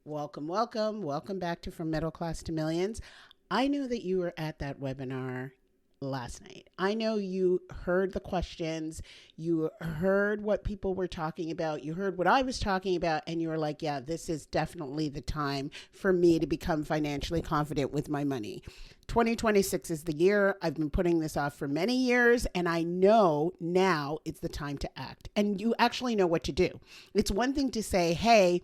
Welcome, welcome. Welcome back to From Middle Class to Millions. I know that you were at that webinar last night. I know you heard the questions, you heard what people were talking about, you heard what I was talking about, and you were like, yeah, this is definitely the time for me to become financially confident with my money. 2026 is the year. I've been putting this off for many years, and I know now it's the time to act. And you actually know what to do. It's one thing to say, hey,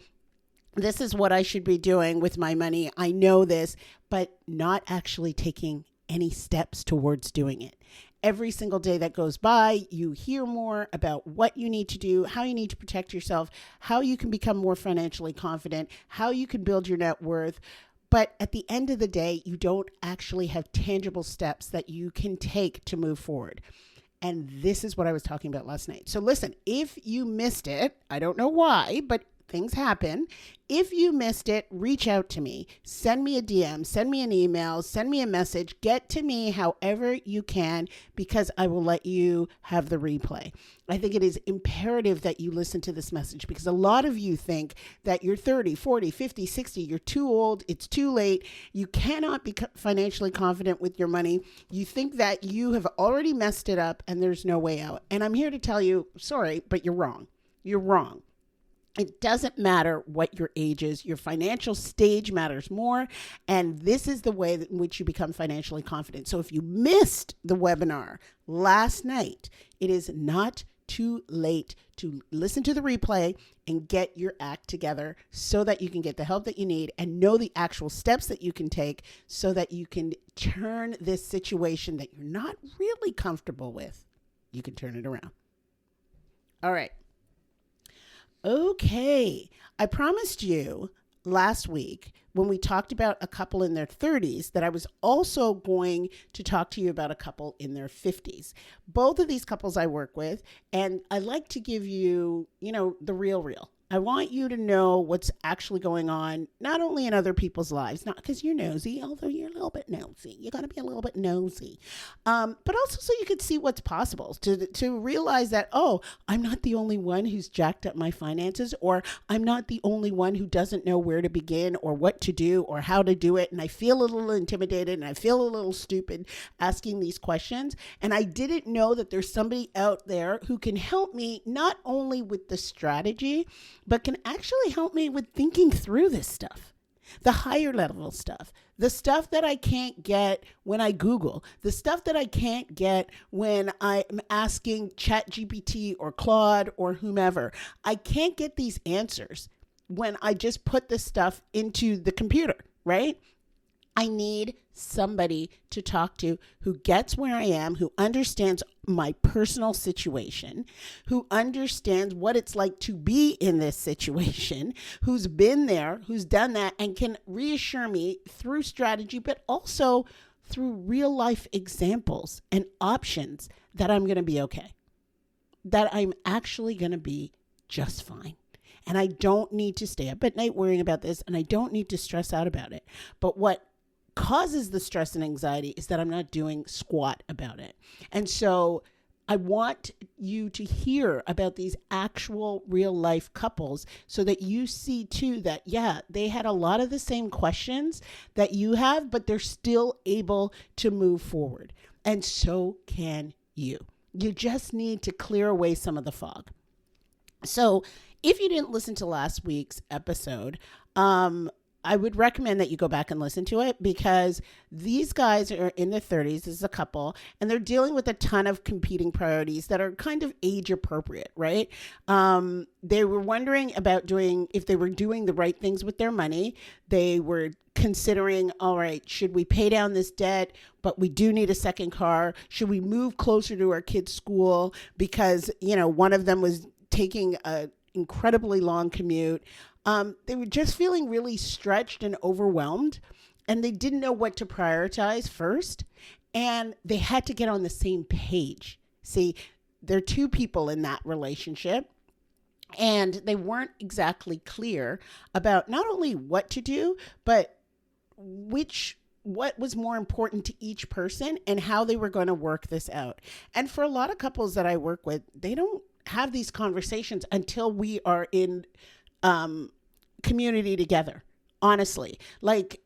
this is what I should be doing with my money. I know this, but not actually taking any steps towards doing it. Every single day that goes by, you hear more about what you need to do, how you need to protect yourself, how you can become more financially confident, how you can build your net worth. But at the end of the day, you don't actually have tangible steps that you can take to move forward. And this is what I was talking about last night. So listen, if you missed it, I don't know why, but things happen. If you missed it, reach out to me. Send me a DM, send me an email, send me a message. Get to me however you can, because I will let you have the replay. I think it is imperative that you listen to this message, because a lot of you think that you're 30, 40, 50, 60, you're too old, it's too late. You cannot be financially confident with your money. You think that you have already messed it up and there's no way out. And I'm here to tell you, sorry, but you're wrong. You're wrong. It doesn't matter what your age is. Your financial stage matters more. And this is the way in which you become financially confident. So if you missed the webinar last night, it is not too late to listen to the replay and get your act together so that you can get the help that you need and know the actual steps that you can take so that you can turn this situation that you're not really comfortable with, you can turn it around. All right. Okay, I promised you last week when we talked about a couple in their 30s that I was also going to talk to you about a couple in their 50s. Both of these couples I work with, and I like to give you, the real. I want you to know what's actually going on, not only in other people's lives, not because you're nosy, although you're a little bit nosy. You got to be a little bit nosy. But also so you could see what's possible, to realize that, oh, I'm not the only one who's jacked up my finances, or I'm not the only one who doesn't know where to begin or what to do or how to do it. And I feel a little intimidated and I feel a little stupid asking these questions. And I didn't know that there's somebody out there who can help me not only with the strategy, but can actually help me with thinking through this stuff, the higher level stuff, the stuff that I can't get when I Google, the stuff that I can't get when I'm asking ChatGPT or Claude or whomever. I can't get these answers when I just put this stuff into the computer, right? I need somebody to talk to who gets where I am, who understands my personal situation, who understands what it's like to be in this situation, who's been there, who's done that, and can reassure me through strategy, but also through real life examples and options that I'm going to be okay, that I'm actually going to be just fine. And I don't need to stay up at night worrying about this, and I don't need to stress out about it. But what causes the stress and anxiety is that I'm not doing squat about it. And so I want you to hear about these actual real life couples so that you see too that, yeah, they had a lot of the same questions that you have, but they're still able to move forward. And so can you. You just need to clear away some of the fog. So if you didn't listen to last week's episode, I would recommend that you go back and listen to it, because these guys are in their 30s. This is a couple, and they're dealing with a ton of competing priorities that are kind of age appropriate, right? They were wondering about if they were doing the right things with their money. They were considering, all right, should we pay down this debt, but we do need a second car? Should we move closer to our kids' school because, one of them was taking an incredibly long commute? They were just feeling really stretched and overwhelmed, and they didn't know what to prioritize first, and they had to get on the same page. See, there are two people in that relationship, and they weren't exactly clear about not only what to do, but what was more important to each person and how they were going to work this out. And for a lot of couples that I work with, they don't have these conversations until we are in community together, Honestly, like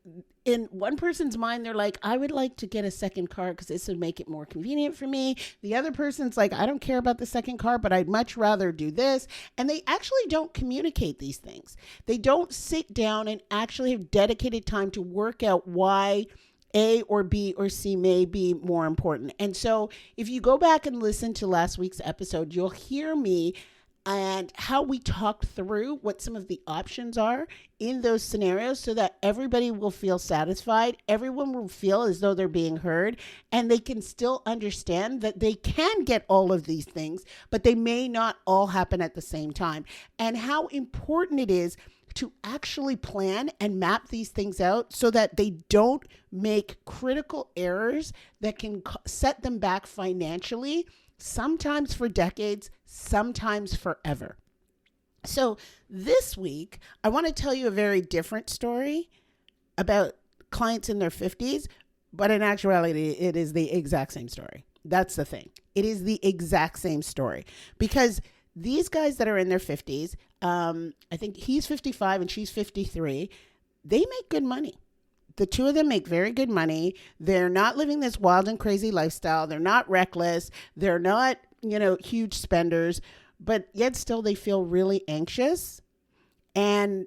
in one person's mind, they're like, I would like to get a second car because this would make it more convenient for me. The other person's like, I don't care about the second car, but I'd much rather do this. And they actually don't communicate these things. They don't sit down and actually have dedicated time to work out why A or B or C may be more important. And so if you go back and listen to last week's episode, you'll hear me and how we talked through what some of the options are in those scenarios so that everybody will feel satisfied. Everyone will feel as though they're being heard, and they can still understand that they can get all of these things, but they may not all happen at the same time. And how important it is to actually plan and map these things out so that they don't make critical errors that can set them back financially, sometimes for decades, sometimes forever. So this week, I want to tell you a very different story about clients in their 50s, but in actuality, it is the exact same story. That's the thing. It is the exact same story because these guys that are in their 50s, I think he's 55 and she's 53, they make good money. The two of them make very good money. They're not living this wild and crazy lifestyle. They're not reckless. They're not, huge spenders, but yet still they feel really anxious. And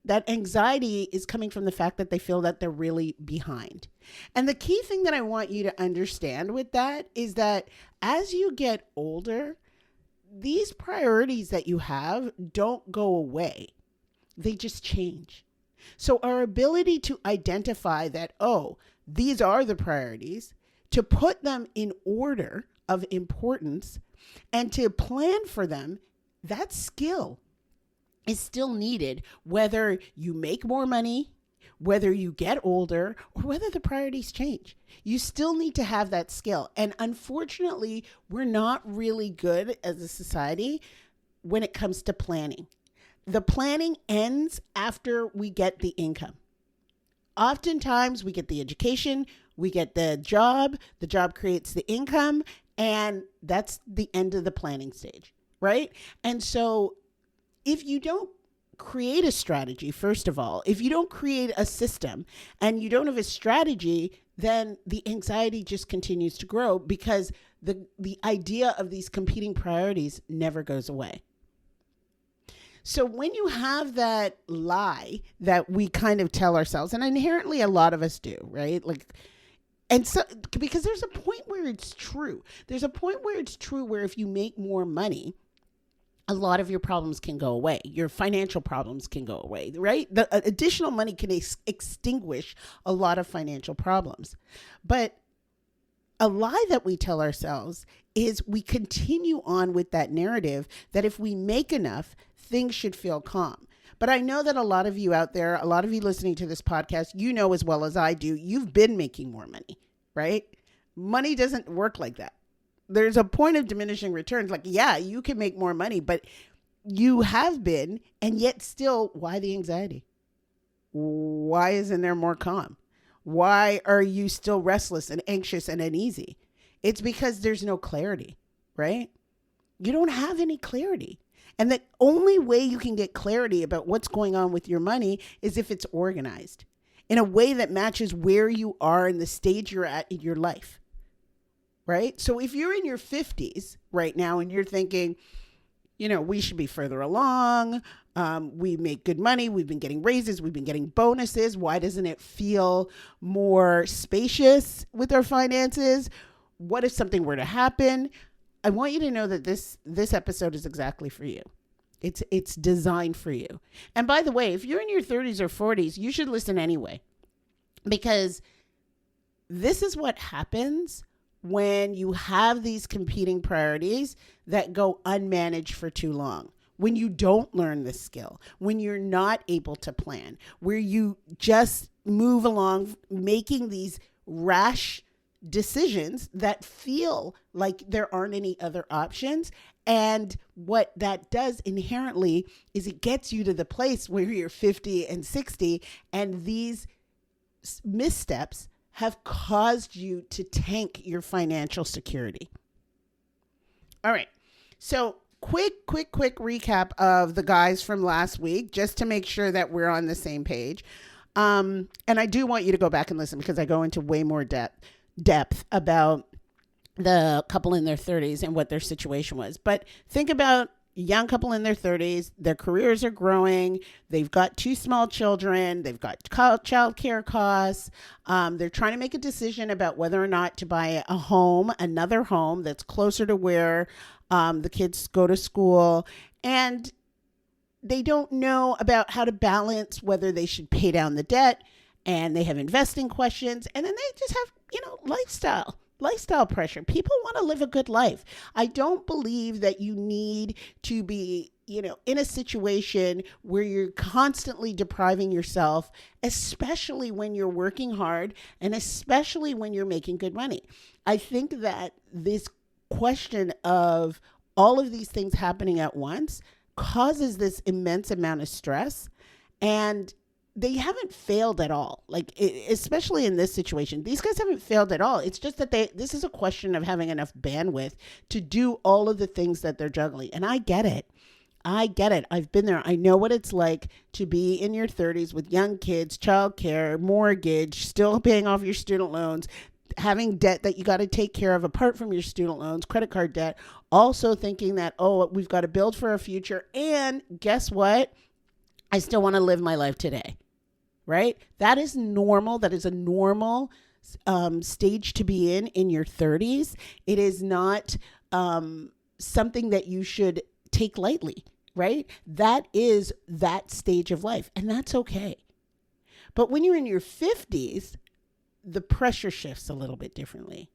that anxiety is coming from the fact that they feel that they're really behind. And the key thing that I want you to understand with that is that as you get older, these priorities that you have don't go away. They just change. So our ability to identify that, these are the priorities, to put them in order of importance and to plan for them, that skill is still needed, whether you make more money, whether you get older, or whether the priorities change. You still need to have that skill. And unfortunately, we're not really good as a society when it comes to planning. The planning ends after we get the income. Oftentimes we get the education, we get the job creates the income, and that's the end of the planning stage, right? And so if you don't create a strategy, first of all, if you don't create a system and you don't have a strategy, then the anxiety just continues to grow because the idea of these competing priorities never goes away. So when you have that lie that we kind of tell ourselves, and inherently a lot of us do, right? And so, because there's a point where it's true. There's a point where it's true where if you make more money, a lot of your problems can go away. Your financial problems can go away, right? The additional money can extinguish a lot of financial problems. But a lie that we tell ourselves is we continue on with that narrative that if we make enough, things should feel calm. But I know that a lot of you out there, a lot of you listening to this podcast, you know as well as I do, you've been making more money, right? Money doesn't work like that. There's a point of diminishing returns. Like, yeah, you can make more money, but you have been, and yet still, why the anxiety? Why isn't there more calm? Why are you still restless and anxious and uneasy? It's because there's no clarity, right? You don't have any clarity. And the only way you can get clarity about what's going on with your money is if it's organized in a way that matches where you are in the stage you're at in your life, right? So if you're in your 50s right now and you're thinking, we should be further along, we make good money, we've been getting raises, we've been getting bonuses, why doesn't it feel more spacious with our finances? What if something were to happen? I want you to know that this episode is exactly for you. It's designed for you. And by the way, if you're in your 30s or 40s, you should listen anyway, because this is what happens when you have these competing priorities that go unmanaged for too long. When you don't learn this skill, when you're not able to plan, where you just move along making these rash decisions that feel like there aren't any other options. And what that does inherently is it gets you to the place where you're 50 and 60, and these missteps have caused you to tank your financial security. All right. So quick recap of the guys from last week, just to make sure that we're on the same page. And I do want you to go back and listen because I go into way more depth about the couple in their 30s and what their situation was. But think about a young couple in their 30s. Their careers are growing. They've got 2 small children. They've got childcare costs. They're trying to make a decision about whether or not to buy a home, another home that's closer to where the kids go to school. And they don't know about how to balance whether they should pay down the debt, and they have investing questions. And then they just have, lifestyle pressure. People want to live a good life. I don't believe that you need to be, in a situation where you're constantly depriving yourself, especially when you're working hard and especially when you're making good money. I think that this question of all of these things happening at once causes this immense amount of stress, and they haven't failed at all. Especially in this situation, these guys haven't failed at all. It's just that this is a question of having enough bandwidth to do all of the things that they're juggling. And I get it. I've been there. I know what it's like to be in your 30s with young kids, childcare, mortgage, still paying off your student loans, having debt that you got to take care of apart from your student loans, credit card debt, also thinking that, we've got to build for our future. And guess what? I still want to live my life today, right? That is normal. That is a normal stage to be in your 30s. It is not something that you should take lightly, right? That is that stage of life, and that's okay. But when you're in your 50s, the pressure shifts a little bit differently,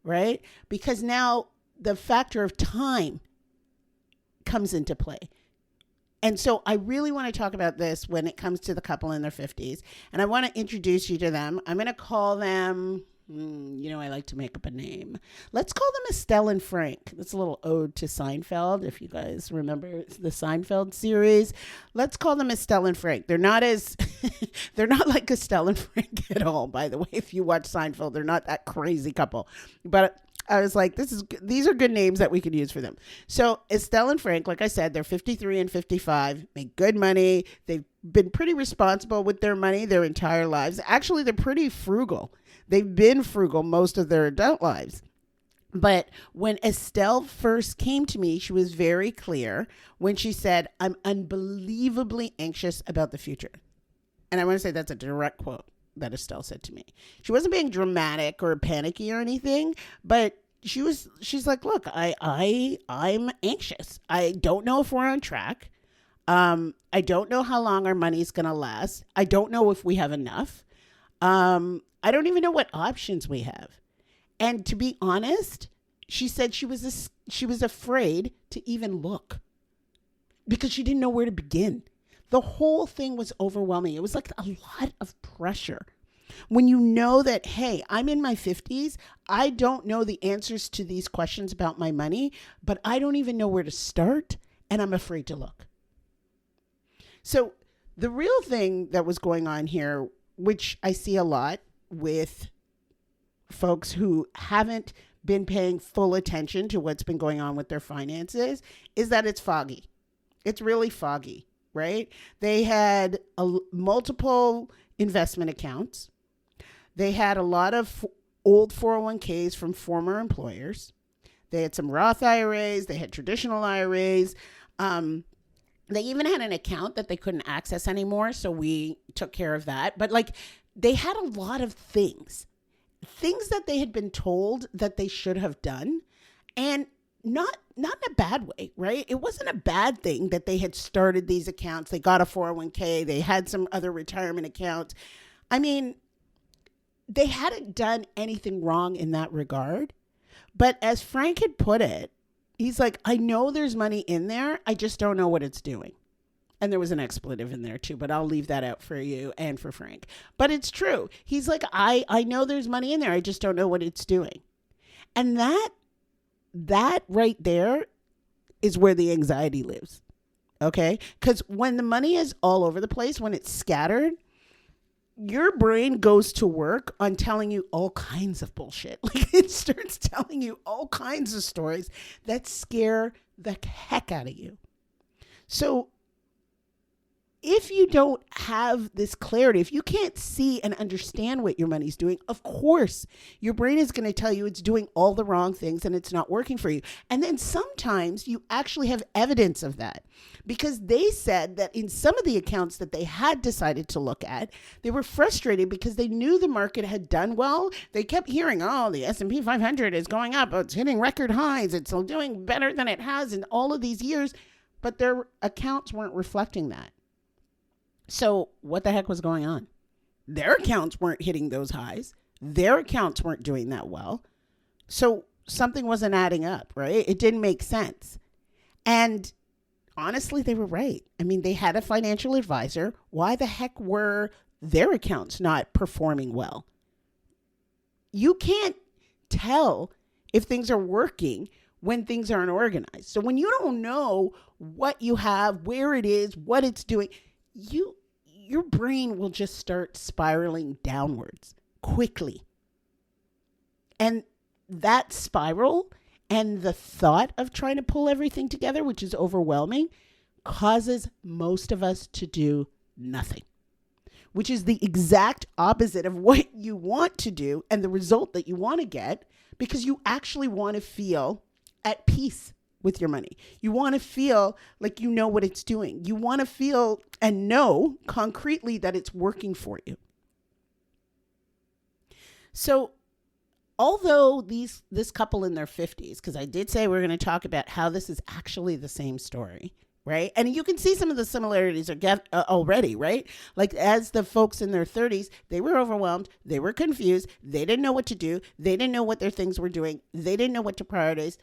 right? Because now the factor of time comes into play. And so I really want to talk about this when it comes to the couple in their 50s. And I want to introduce you to them. I'm going to call them, I like to make up a name. Let's call them Estelle and Frank. That's a little ode to Seinfeld, if you guys remember the Seinfeld series. Let's call them Estelle and Frank. They're not like Estelle and Frank at all, by the way. If you watch Seinfeld, they're not that crazy couple. But I was like, these are good names that we could use for them. So Estelle and Frank, like I said, they're 53 and 55, make good money. They've been pretty responsible with their money their entire lives. Actually, they're pretty frugal. They've been frugal most of their adult lives. But when Estelle first came to me, she was very clear when she said, I'm unbelievably anxious about the future. And I want to say that's a direct quote that Estelle said to me. She wasn't being dramatic or panicky or anything, but she's like, look, I'm anxious. I don't know if we're on track. I don't know how long our money's going to last. I don't know if we have enough. I don't even know what options we have. And to be honest, she said she was afraid to even look because she didn't know where to begin. The whole thing was overwhelming. It was like a lot of pressure. When you know that, hey, I'm in my 50s, I don't know the answers to these questions about my money, but I don't even know where to start, and I'm afraid to look. So the real thing that was going on here, which I see a lot with folks who haven't been paying full attention to what's been going on with their finances, is that it's foggy. It's really foggy. Right? They had multiple investment accounts. They had a lot of old 401ks from former employers. They had some Roth IRAs. They had traditional IRAs. They even had an account that they couldn't access anymore, so we took care of that. But they had a lot of things that they had been told that they should have done, and not in a bad way, right? It wasn't a bad thing that they had started these accounts. They got a 401k. They had some other retirement accounts. I mean, they hadn't done anything wrong in that regard. But as Frank had put it, he's like, I know there's money in there. I just don't know what it's doing. And there was an expletive in there too, but I'll leave that out for you and for Frank. But it's true. He's like, I know there's money in there. I just don't know what it's doing. And that right there is where the anxiety lives. Okay? Because when the money is all over the place, when it's scattered, your brain goes to work on telling you all kinds of bullshit. Like it starts telling you all kinds of stories that scare the heck out of you. So if you don't have this clarity, if you can't see and understand what your money's doing, of course, your brain is going to tell you it's doing all the wrong things and it's not working for you. And then sometimes you actually have evidence of that, because they said that in some of the accounts that they had decided to look at, they were frustrated because they knew the market had done well. They kept hearing, oh, the S&P 500 is going up. It's hitting record highs. It's doing better than it has in all of these years. But their accounts weren't reflecting that. So what the heck was going on? Their accounts weren't hitting those highs. Their accounts weren't doing that well. So something wasn't adding up, right? It didn't make sense. And honestly, they were right. I mean, they had a financial advisor. Why the heck were their accounts not performing well? You can't tell if things are working when things aren't organized. So when you don't know what you have, where it is, what it's doing, your brain will just start spiraling downwards quickly. And that spiral and the thought of trying to pull everything together, which is overwhelming, causes most of us to do nothing, which is the exact opposite of what you want to do and the result that you want to get, because you actually want to feel at peace with your money. You want to feel like you know what it's doing. You want to feel and know concretely that it's working for you. So although this couple in their 50s, because I did say we're going to talk about how this is actually the same story, right? And you can see some of the similarities already, right? Like as the folks in their 30s, they were overwhelmed. They were confused. They didn't know what to do. They didn't know what their things were doing. They didn't know what to prioritize.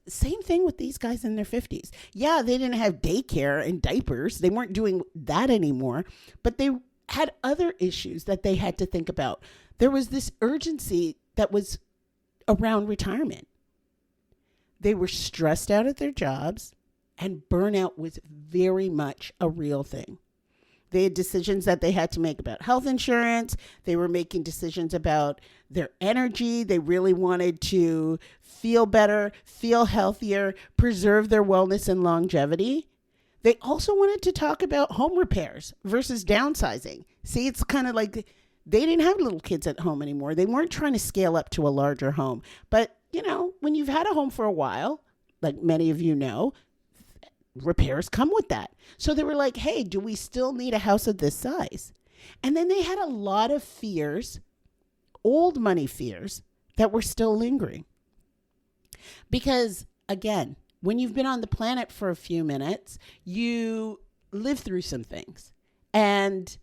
Same thing with these guys in their 50s. Yeah, they didn't have daycare and diapers. They weren't doing that anymore, but they had other issues that they had to think about. There was this urgency that was around retirement. They were stressed out at their jobs, and burnout was very much a real thing. They had decisions that they had to make about health insurance. They were making decisions about their energy. They really wanted to feel better, feel healthier, preserve their wellness and longevity. They also wanted to talk about home repairs versus downsizing. See, it's kind of like they didn't have little kids at home anymore. They weren't trying to scale up to a larger home. But, you know, when you've had a home for a while, like many of you know, repairs come with that. So they were like, hey, do we still need a house of this size? And then they had a lot of fears, old money fears, that were still lingering. Because, again, when you've been on the planet for a few minutes, you live through some things. And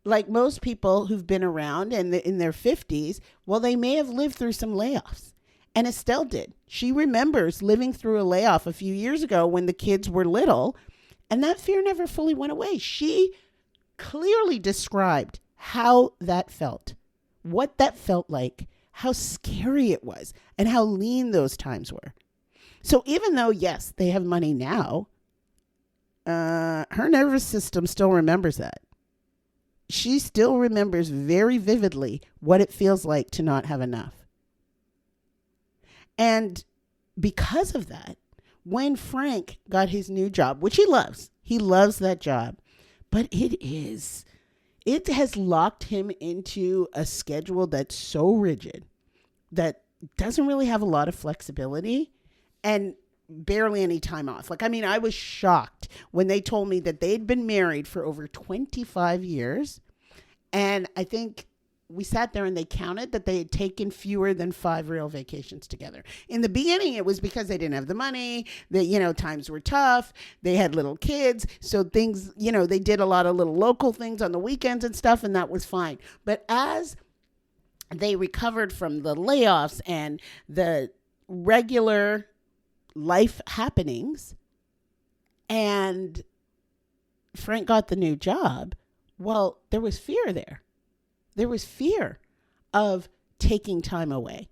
like most people who've been around and in their 50s, well, they may have lived through some layoffs. And Estelle did. She remembers living through a layoff a few years ago when the kids were little, and that fear never fully went away. She clearly described how that felt, what that felt like, how scary it was, and how lean those times were. So even though, yes, they have money now, her nervous system still remembers that. She still remembers very vividly what it feels like to not have enough. And because of that, when Frank got his new job, which he loves that job, but it has locked him into a schedule that's so rigid that doesn't really have a lot of flexibility and barely any time off. Like, I mean, I was shocked when they told me that they'd been married for over 25 years. And I think we sat there and they counted that they had taken fewer than 5 real vacations together. In the beginning, it was because they didn't have the money, that, times were tough. They had little kids. So things, they did a lot of little local things on the weekends and stuff, and that was fine. But as they recovered from the layoffs and the regular life happenings, and Frank got the new job, well, there was fear there. There was fear of taking time away,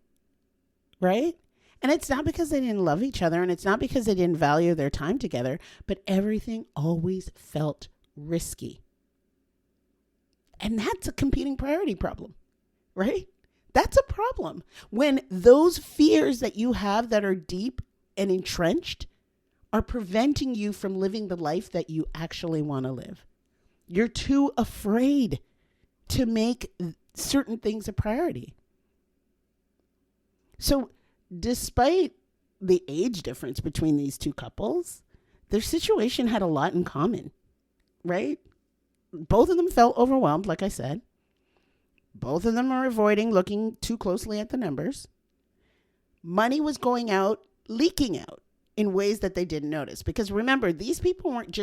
right? And it's not because they didn't love each other, and it's not because they didn't value their time together, but everything always felt risky. And that's a competing priority problem, right? That's a problem. When those fears that you have that are deep and entrenched are preventing you from living the life that you actually want to live. You're too afraid to make certain things a priority. So despite the age difference between these two couples, their situation had a lot in common, right? Both of them felt overwhelmed, like I said. Both of them are avoiding looking too closely at the numbers. Money was going out, leaking out in ways that they didn't notice. Because remember, these people weren't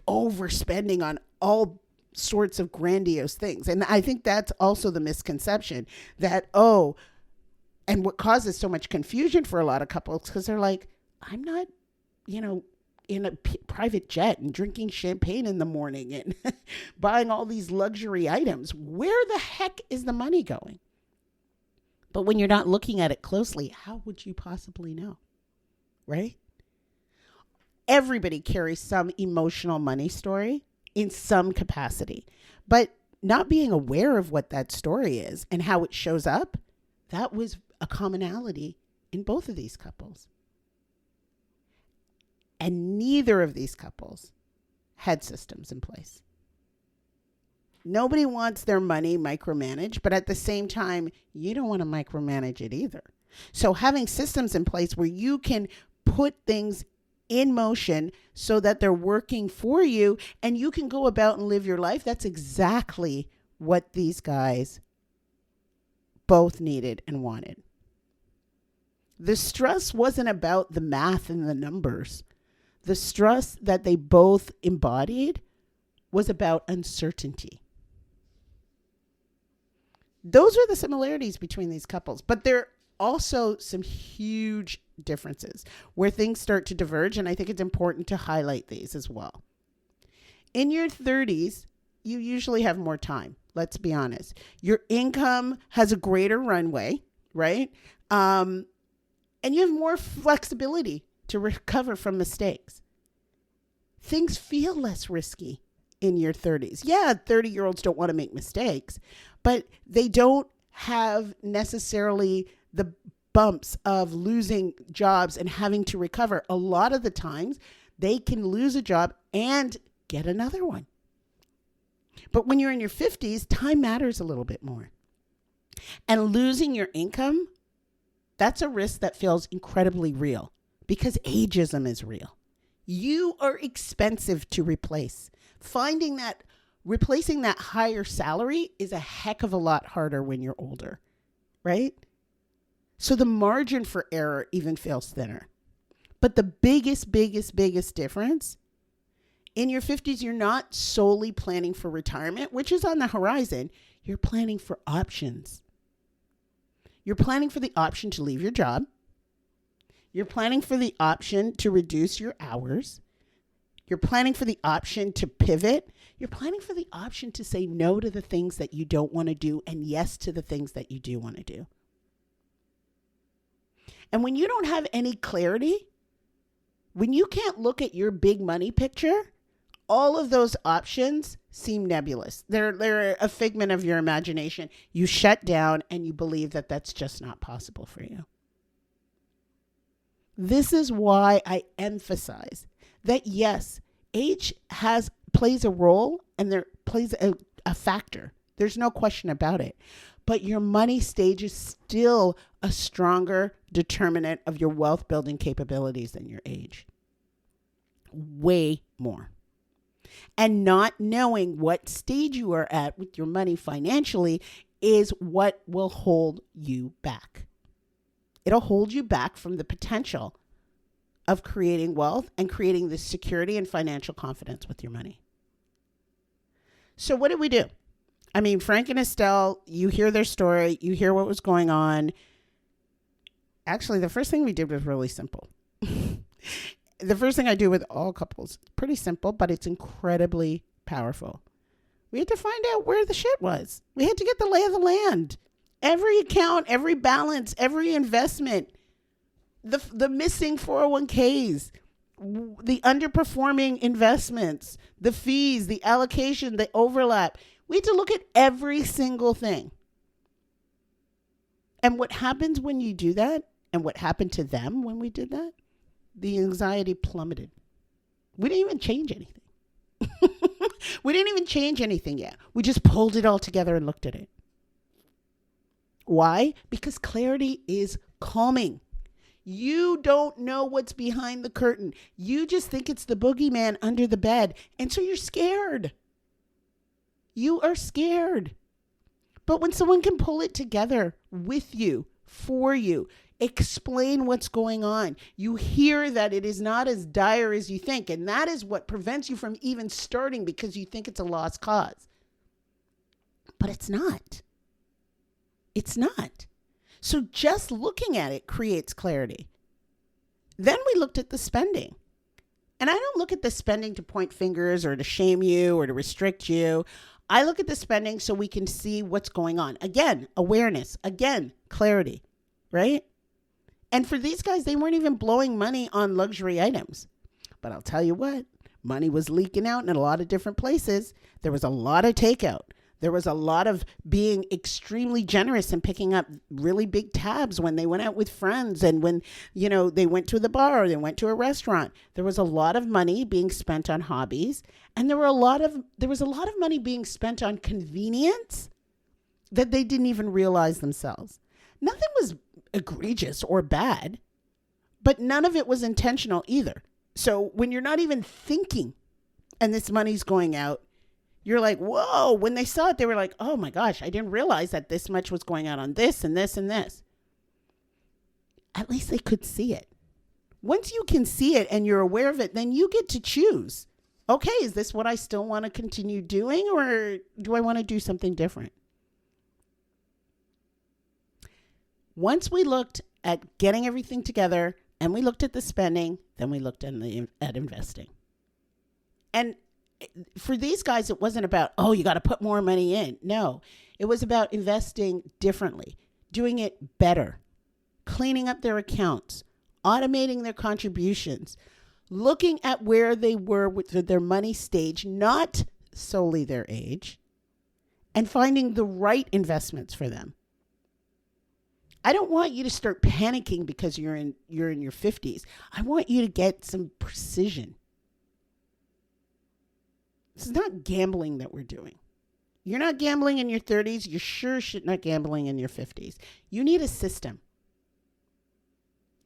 overspending on all sorts of grandiose things. And I think that's also the misconception that, and what causes so much confusion for a lot of couples, because they're like, I'm not, in a private jet and drinking champagne in the morning and buying all these luxury items. Where the heck is the money going? But when you're not looking at it closely, how would you possibly know? Right? Everybody carries some emotional money story in some capacity, but not being aware of what that story is and how it shows up, that was a commonality in both of these couples. And neither of these couples had systems in place. Nobody wants their money micromanaged, but at the same time, you don't want to micromanage it either. So having systems in place where you can put things in motion so that they're working for you and you can go about and live your life, that's exactly what these guys both needed and wanted. The stress wasn't about the math and the numbers. The stress that they both embodied was about uncertainty. Those are the similarities between these couples, but there are also some huge differences where things start to diverge, and I think it's important to highlight these as well. In your 30s, you usually have more time. Let's be honest. Your income has a greater runway, right? And you have more flexibility to recover from mistakes. Things feel less risky in your 30s. Yeah, 30-year-olds don't want to make mistakes, but they don't have necessarily the bumps of losing jobs and having to recover. A lot of the times, they can lose a job and get another one. But when you're in your 50s, time matters a little bit more. And losing your income, that's a risk that feels incredibly real because ageism is real. You are expensive to replace. Replacing that higher salary is a heck of a lot harder when you're older, right? So the margin for error even feels thinner. But the biggest difference, in your 50s, you're not solely planning for retirement, which is on the horizon. You're planning for options. You're planning for the option to leave your job. You're planning for the option to reduce your hours. You're planning for the option to pivot. You're planning for the option to say no to the things that you don't want to do and yes to the things that you do want to do. And when you don't have any clarity, when you can't look at your big money picture, all of those options seem nebulous. They're a figment of your imagination. You shut down and you believe that that's just not possible for you. This is why I emphasize that yes, age plays a role and there plays a factor. There's no question about it. But your money stage is still a stronger determinant of your wealth building capabilities than your age. Way more. And not knowing what stage you are at with your money financially is what will hold you back. It'll hold you back from the potential of creating wealth and creating the security and financial confidence with your money. So what did we do? I mean, Frank and Estelle, you hear their story, you hear what was going on. Actually, the first thing we did was really simple. The first thing I do with all couples, pretty simple, but it's incredibly powerful. We had to find out where the shit was. We had to get the lay of the land. Every account, every balance, every investment, the missing 401ks, the underperforming investments, the fees, the allocation, the overlap. We had to look at every single thing. And what happens when you do that, and what happened to them when we did that, the anxiety plummeted. We didn't even change anything. We didn't even change anything yet. We just pulled it all together and looked at it. Why? Because clarity is calming. You don't know what's behind the curtain. You just think it's the boogeyman under the bed. And so you're scared. You are scared. But when someone can pull it together with you, for you, explain what's going on, you hear that it is not as dire as you think. And that is what prevents you from even starting, because you think it's a lost cause. But it's not. It's not. So just looking at it creates clarity. Then we looked at the spending. And I don't look at the spending to point fingers or to shame you or to restrict you. I look at the spending so we can see what's going on. Again, awareness. Again, clarity, right? And for these guys, they weren't even blowing money on luxury items. But I'll tell you what, money was leaking out in a lot of different places. There was a lot of takeout. There was a lot of being extremely generous and picking up really big tabs when they went out with friends and when, they went to the bar or they went to a restaurant. There was a lot of money being spent on hobbies, and there was a lot of money being spent on convenience that they didn't even realize themselves. Nothing was egregious or bad, but none of it was intentional either. So when you're not even thinking and this money's going out, you're like, whoa, when they saw it, they were like, oh my gosh, I didn't realize that this much was going out on this and this and this. At least they could see it. Once you can see it and you're aware of it, then you get to choose. Okay, is this what I still want to continue doing, or do I want to do something different? Once we looked at getting everything together and we looked at the spending, then we looked at investing. And for these guys, it wasn't about, oh, you got to put more money in. No, it was about investing differently, doing it better, cleaning up their accounts, automating their contributions, looking at where they were with their money stage, not solely their age, and finding the right investments for them. I don't want you to start panicking because you're in your 50s. I want you to get some precision. This is not gambling that we're doing. You're not gambling in your 30s. You're sure not gambling in your 50s. You need a system.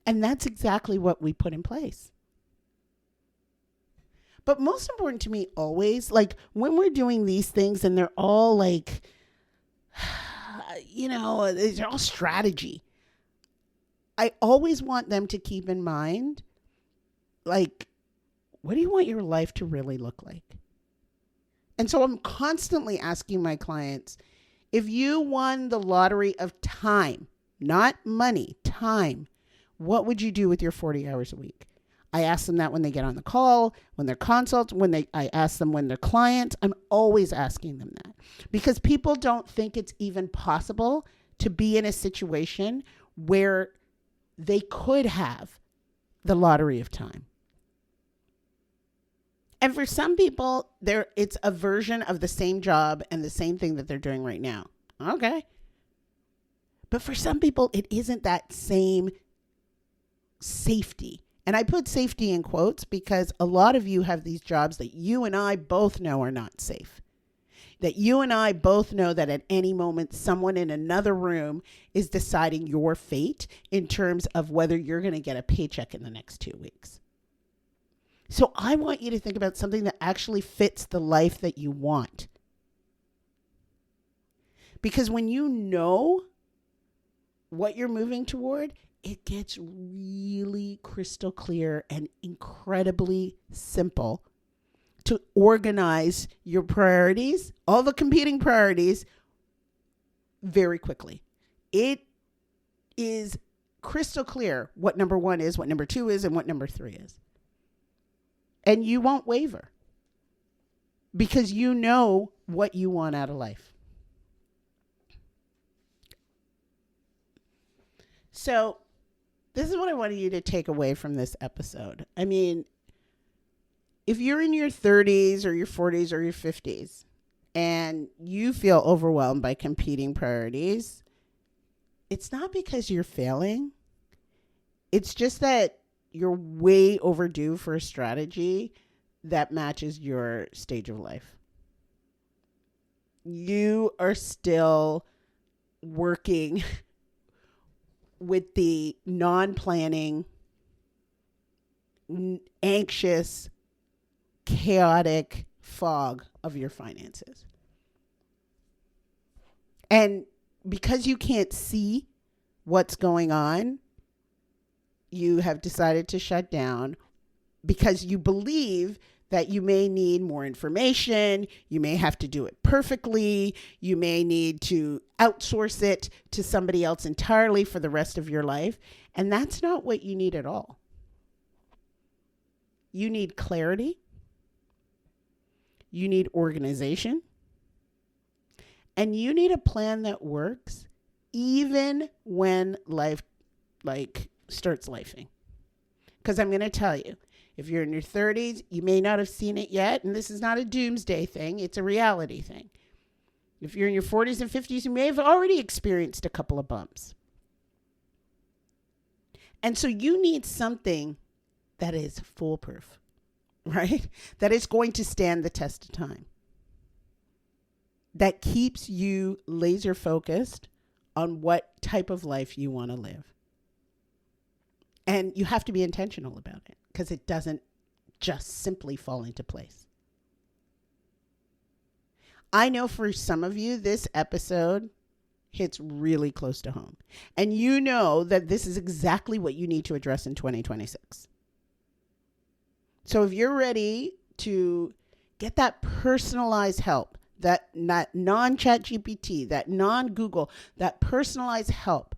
And that's exactly what we put in place. But most important to me always, like when we're doing these things and they're all like, they're all strategy. I always want them to keep in mind, like, what do you want your life to really look like? And so I'm constantly asking my clients, if you won the lottery of time, not money, time, what would you do with your 40 hours a week? I ask them that when they get on the call, when they're consults, I ask them when they're clients. I'm always asking them that because people don't think it's even possible to be in a situation where they could have the lottery of time. And for some people, it's a version of the same job and the same thing that they're doing right now. Okay. But for some people, it isn't that same safety. And I put safety in quotes because a lot of you have these jobs that you and I both know are not safe. That you and I both know that at any moment, someone in another room is deciding your fate in terms of whether you're going to get a paycheck in the next 2 weeks. So I want you to think about something that actually fits the life that you want. Because when you know what you're moving toward, it gets really crystal clear and incredibly simple to organize your priorities, all the competing priorities, very quickly. It is crystal clear what number 1 is, what number 2 is, and what number 3 is. And you won't waver because you know what you want out of life. So this is what I wanted you to take away from this episode. I mean, if you're in your 30s or your 40s or your 50s and you feel overwhelmed by competing priorities, it's not because you're failing. It's just that you're way overdue for a strategy that matches your stage of life. You are still working with the non-planning, anxious, chaotic fog of your finances. And because you can't see what's going on, you have decided to shut down because you believe that you may need more information, you may have to do it perfectly, you may need to outsource it to somebody else entirely for the rest of your life. And that's not what you need at all. You need clarity, you need organization, and you need a plan that works even when life starts lifing. Because I'm going to tell you, if you're in your 30s, you may not have seen it yet. And this is not a doomsday thing. It's a reality thing. If you're in your 40s and 50s, you may have already experienced a couple of bumps. And so you need something that is foolproof, right? That is going to stand the test of time. That keeps you laser focused on what type of life you want to live. And you have to be intentional about it because it doesn't just simply fall into place. I know for some of you, this episode hits really close to home. And you know that this is exactly what you need to address in 2026. So if you're ready to get that personalized help, that non-ChatGPT, that non-Google, that personalized help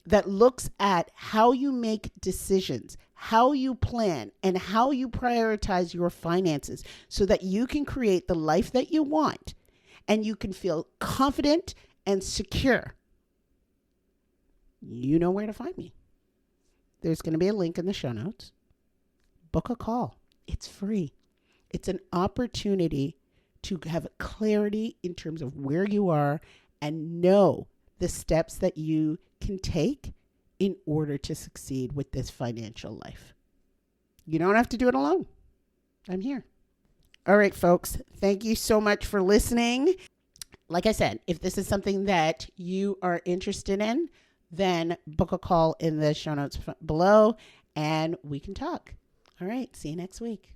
that looks at how you make decisions, how you plan, and how you prioritize your finances so that you can create the life that you want and you can feel confident and secure, you know where to find me. There's going to be a link in the show notes. Book a call. It's free. It's an opportunity to have clarity in terms of where you are and know the steps that you can take in order to succeed with this financial life. You don't have to do it alone. I'm here. All right, folks. Thank you so much for listening. Like I said, if this is something that you are interested in, then book a call in the show notes below and we can talk. All right. See you next week.